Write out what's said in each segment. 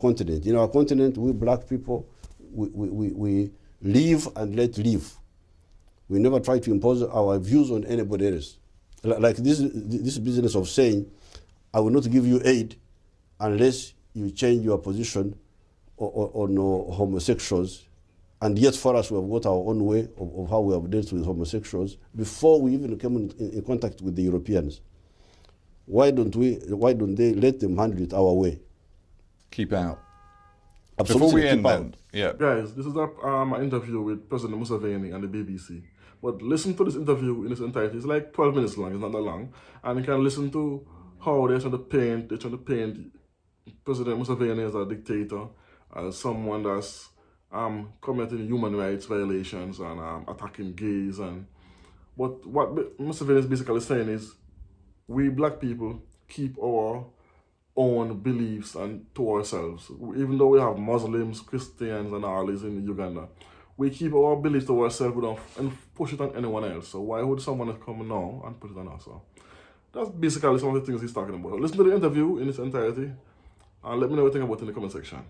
continent. In our continent, we black people, we live and let live. We never try to impose our views on anybody else. Like this business of saying, I will not give you aid unless you change your position on homosexuals. And yet for us, we have got our own way of how we have dealt with homosexuals before we even came in contact with the Europeans. Why don't they let them handle it our way? Keep out. Absolutely. Before we end keep out. then, yeah. Guys, this is an interview with President Museveni and the BBC. But listen to this interview in its entirety. It's like 12 minutes long, it's not that long. And you can listen to how they're trying to paint President Museveni as a dictator, as someone that's committing human rights violations and attacking gays. But what Museveni is basically saying is, we black people keep our own beliefs and to ourselves. Even though we have Muslims, Christians and all these in Uganda, we keep our beliefs to ourselves and push it on anyone else. So why would someone come now and put it on us? So that's basically some of the things he's talking about. Listen to the interview in its entirety and let me know what you think about it in the comment section.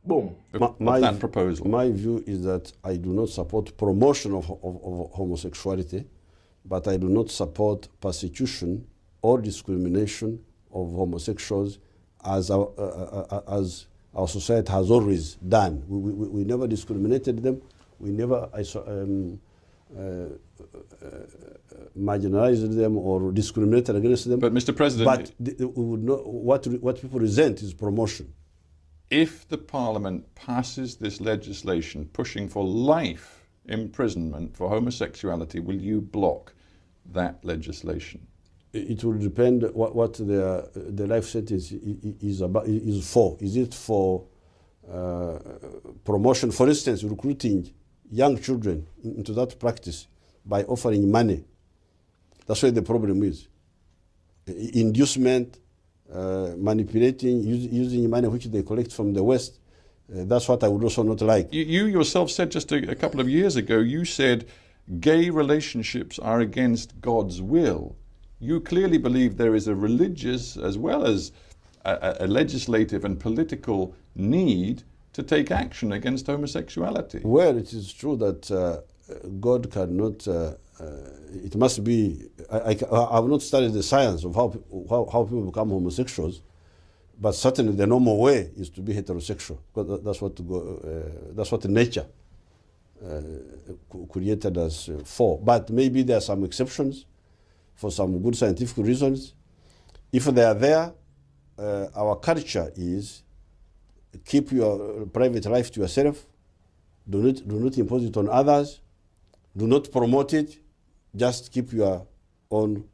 Boom. That proposal. My view is that I do not support promotion of homosexuality, but I do not support persecution or discrimination of homosexuals as our society has always done. We never discriminated them. We never marginalized them or discriminated against them. But Mr. President, what people resent is promotion. if the Parliament passes this legislation pushing for life imprisonment for homosexuality, will you block that legislation? It will depend what the life sentence is for. Is it for promotion, for instance, recruiting young children into that practice by offering money? That's where the problem is. Inducement, manipulating, using money which they collect from the West. That's what I would also not like. You yourself said just a couple of years ago, you said gay relationships are against God's will. You clearly believe there is a religious as well as a legislative and political need to take action against homosexuality. Well, it is true that God cannot, it must be, I have not studied the science of how people become homosexuals, but certainly the normal way is to be heterosexual, because that's what nature created us for. But maybe there are some exceptions for some good scientific reasons. If they are there, our culture is keep your private life to yourself, do not impose it on others, do not promote it, just keep your own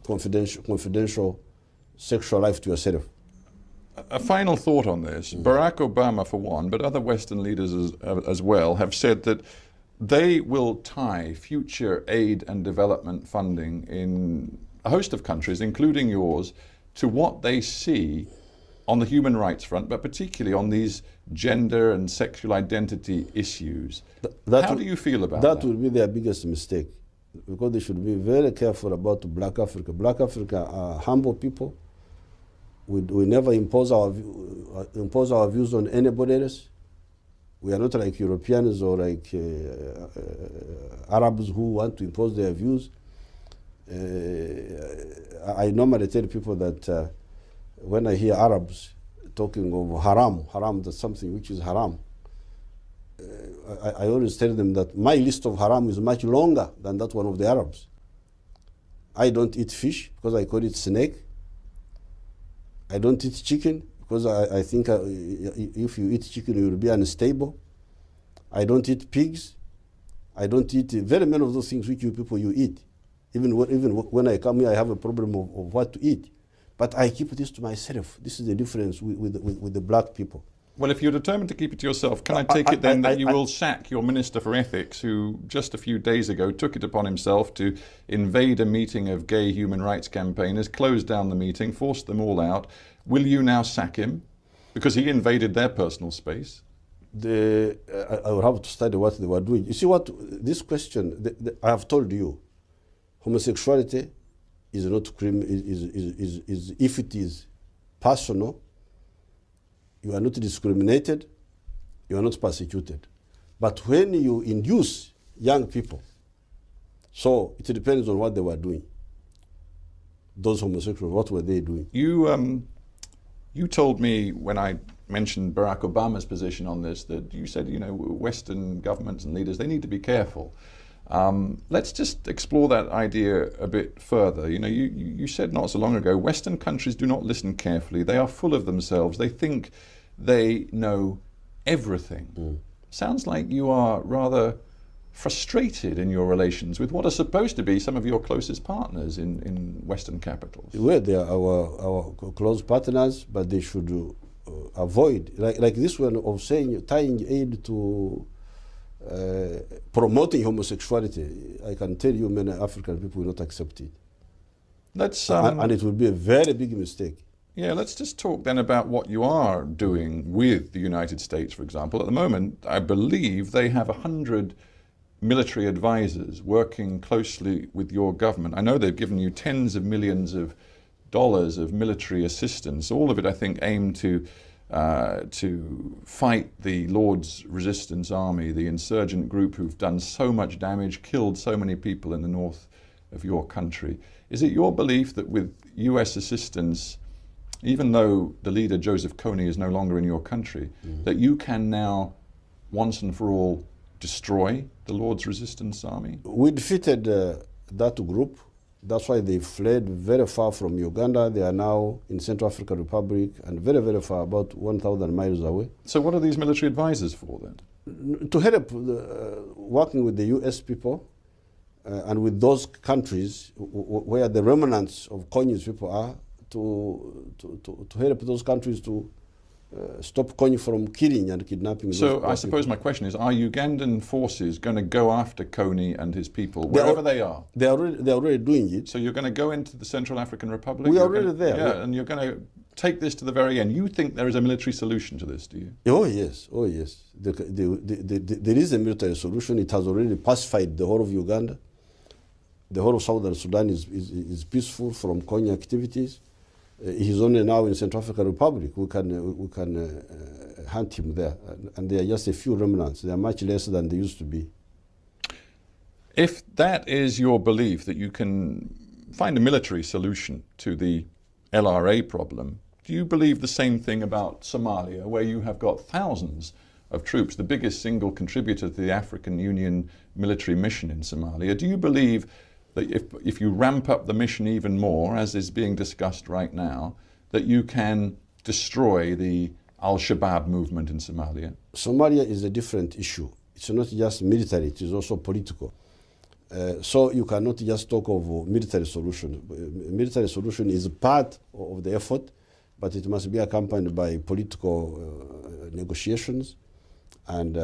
confidential sexual life to yourself. A final thought on this. Barack Obama, for one, but other Western leaders as well, have said that they will tie future aid and development funding in a host of countries, including yours, to what they see on the human rights front, but particularly on these gender and sexual identity issues. How do you feel about that? That would be their biggest mistake, because they should be very careful about Black Africa. Black Africa are humble people. We never impose our views on anybody else. We are not like Europeans or like Arabs who want to impose their views. I normally tell people that when I hear Arabs talking of haram, that's something which is haram. I always tell them that my list of haram is much longer than that one of the Arabs. I don't eat fish because I call it snake. I don't eat chicken because I think if you eat chicken, you will be unstable. I don't eat pigs. I don't eat very many of those things which you people eat. Even when I come here, I have a problem of what to eat. But I keep this to myself. This is the difference with the black people. Well, if you're determined to keep it to yourself, can I take it then that you will sack your Minister for Ethics, who just a few days ago took it upon himself to invade a meeting of gay human rights campaigners, close down the meeting, force them all out? Will you now sack him? Because he invaded their personal space. I will have to study what they were doing. You see what, this question, I have told you, homosexuality is not if it is personal, you are not discriminated, you are not persecuted. But when you induce young people, so it depends on what they were doing. Those homosexuals, what were they doing? You told me when I mentioned Barack Obama's position on this that you said, Western governments and leaders, they need to be careful. Let's just explore that idea a bit further. You said not so long ago, Western countries do not listen carefully. They are full of themselves. They think they know everything. Sounds like you are rather frustrated in your relations with what are supposed to be some of your closest partners in Western capitals. Well, they are our close partners, but they should avoid, like this one of saying, tying aid to promoting homosexuality. I can tell you many African people will not accept it. And it will be a very big mistake. Yeah, let's just talk then about what you are doing with the United States, for example. At the moment, I believe they have 100 military advisors working closely with your government. I know they've given you tens of millions of dollars of military assistance, all of it, I think, aimed to fight the Lord's Resistance Army, the insurgent group who've done so much damage, killed so many people in the north of your country. Is it your belief that with US assistance, even though the leader, Joseph Kony, is no longer in your country, that you can now, once and for all, destroy the Lord's Resistance Army? We defeated that group. That's why they fled very far from Uganda. They are now in Central African Republic and very, very far, about 1,000 miles away. So what are these military advisors for then? To help working with the US people and with those countries where the remnants of Kony's people are, to help those countries to stop Kony from killing and kidnapping. So I suppose my question is, are Ugandan forces going to go after Kony and his people, wherever they are? They're already doing it. So you're going to go into the Central African Republic? We are already there. Yeah, and you're going to take this to the very end. You think there is a military solution to this, do you? Oh yes. There is a military solution. It has already pacified the whole of Uganda. The whole of Southern Sudan is peaceful from Kony activities. He's only now in Central African Republic. We can hunt him there, and there are just a few remnants. They are much less than they used to be. If that is your belief, that you can find a military solution to the LRA problem, do you believe the same thing about Somalia, where you have got thousands of troops, the biggest single contributor to the African Union military mission in Somalia? Do you believe that if you ramp up the mission even more, as is being discussed right now, that you can destroy the Al-Shabaab movement in Somalia? Somalia is a different issue. It's not just military, it is also political. So you cannot just talk of a military solution. Military solution is part of the effort, but it must be accompanied by political negotiations and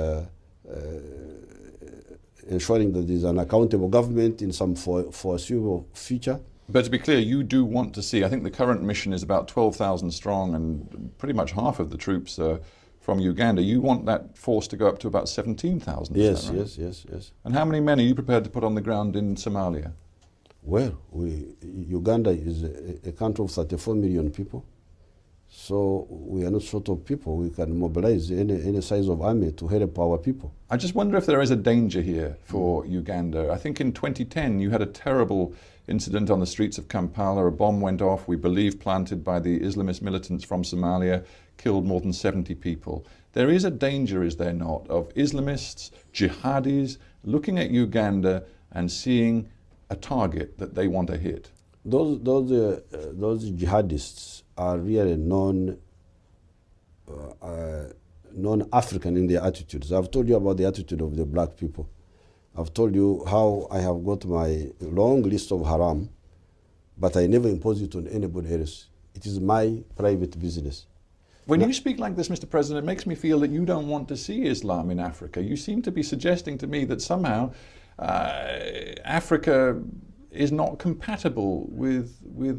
ensuring that there is an accountable government in some foreseeable future. But to be clear, you do want to see, I think the current mission is about 12,000 strong and pretty much half of the troops are from Uganda. You want that force to go up to about 17,000, yes, right? Yes. And how many men are you prepared to put on the ground in Somalia? Well, Uganda is a country of 34 million people. So we are not short of people. We can mobilize any size of army to help our people. I just wonder if there is a danger here for Uganda. I think in 2010 you had a terrible incident on the streets of Kampala. A bomb went off, we believe planted by the Islamist militants from Somalia, killed more than 70 people. There is a danger, is there not, of Islamists, jihadis, looking at Uganda and seeing a target that they want to hit? Those jihadists are really non-African in their attitudes. I've told you about the attitude of the black people. I've told you how I have got my long list of haram, but I never impose it on anybody else. It is my private business. When you speak like this, Mr. President, it makes me feel that you don't want to see Islam in Africa. You seem to be suggesting to me that somehow Africa is not compatible with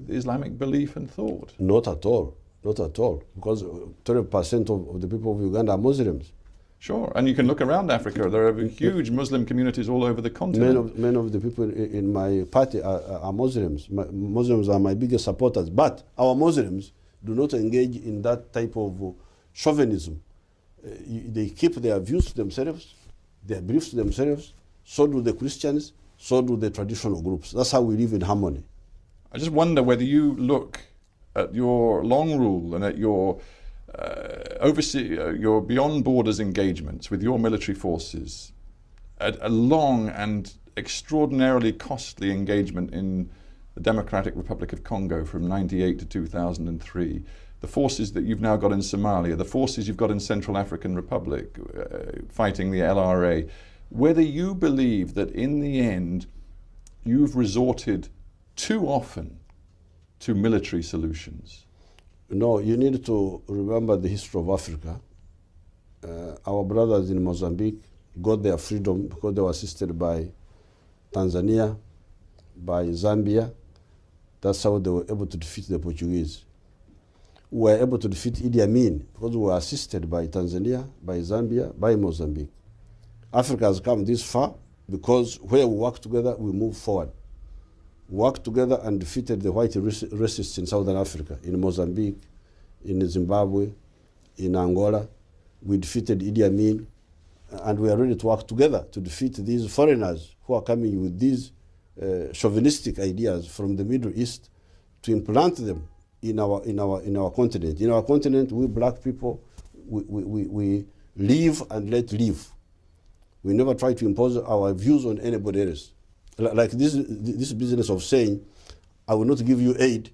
Islamic belief and thought. Not at all, because 12% of the people of Uganda are Muslims. Sure, and you can look around Africa. There are huge Muslim communities all over the continent. Many of the people in my party are Muslims. Muslims are my biggest supporters, but our Muslims do not engage in that type of chauvinism. They keep their views to themselves, their beliefs to themselves. So do the Christians, so do the traditional groups. That's how we live in harmony. I just wonder whether you look at your long rule and at your your beyond borders engagements with your military forces, at a long and extraordinarily costly engagement in the Democratic Republic of Congo from 98 to 2003, the forces that you've now got in Somalia, the forces you've got in Central African Republic fighting the LRA, whether you believe that in the end you've resorted too often to military solutions. No, you need to remember the history of Africa. Our brothers in Mozambique got their freedom because they were assisted by Tanzania, by Zambia. That's how they were able to defeat the Portuguese. We were able to defeat Idi Amin because we were assisted by Tanzania, by Zambia, by Mozambique. Africa has come this far because where we work together, we move forward. We worked together and defeated the white racists in Southern Africa, in Mozambique, in Zimbabwe, in Angola. We defeated Idi Amin, and we are ready to work together to defeat these foreigners who are coming with these chauvinistic ideas from the Middle East to implant them in our continent. In our continent, we black people, we live and let live. We never try to impose our views on anybody else. Like this business of saying, I will not give you aid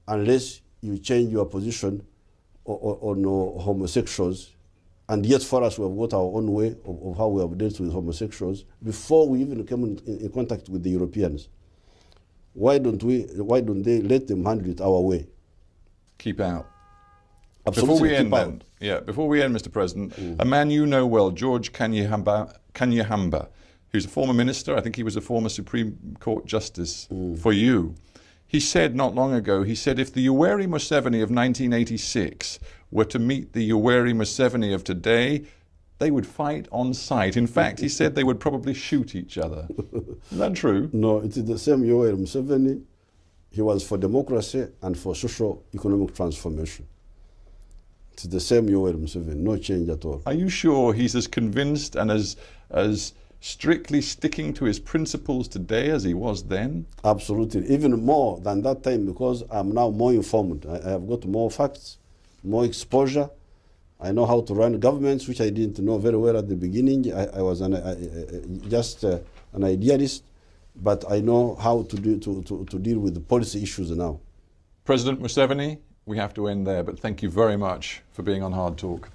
unless you change your position on homosexuals. And yet for us, we have got our own way of how we have dealt with homosexuals before we even came in contact with the Europeans. Why don't they let them handle it our way? Keep out. Absolutely. Before we end, then, before we end, Mr. President, a man you know well, George Kanyahamba, who's a former minister, I think he was a former Supreme Court Justice for you. He said not long ago, he said, if the Yoweri Museveni of 1986 were to meet the Yoweri Museveni of today, they would fight on sight. In fact, he said they would probably shoot each other. Is that true? No, it is the same Yoweri Museveni. He was for democracy and for socio-economic transformation. It's the same Yoweri Museveni, no change at all. Are you sure he's as convinced and as strictly sticking to his principles today as he was then? Absolutely, even more than that time, because I'm now more informed. I have got more facts, more exposure. I know how to run governments, which I didn't know very well at the beginning. I was just an idealist, but I know how to deal with the policy issues now. President Museveni, we have to end there, but thank you very much for being on Hard Talk.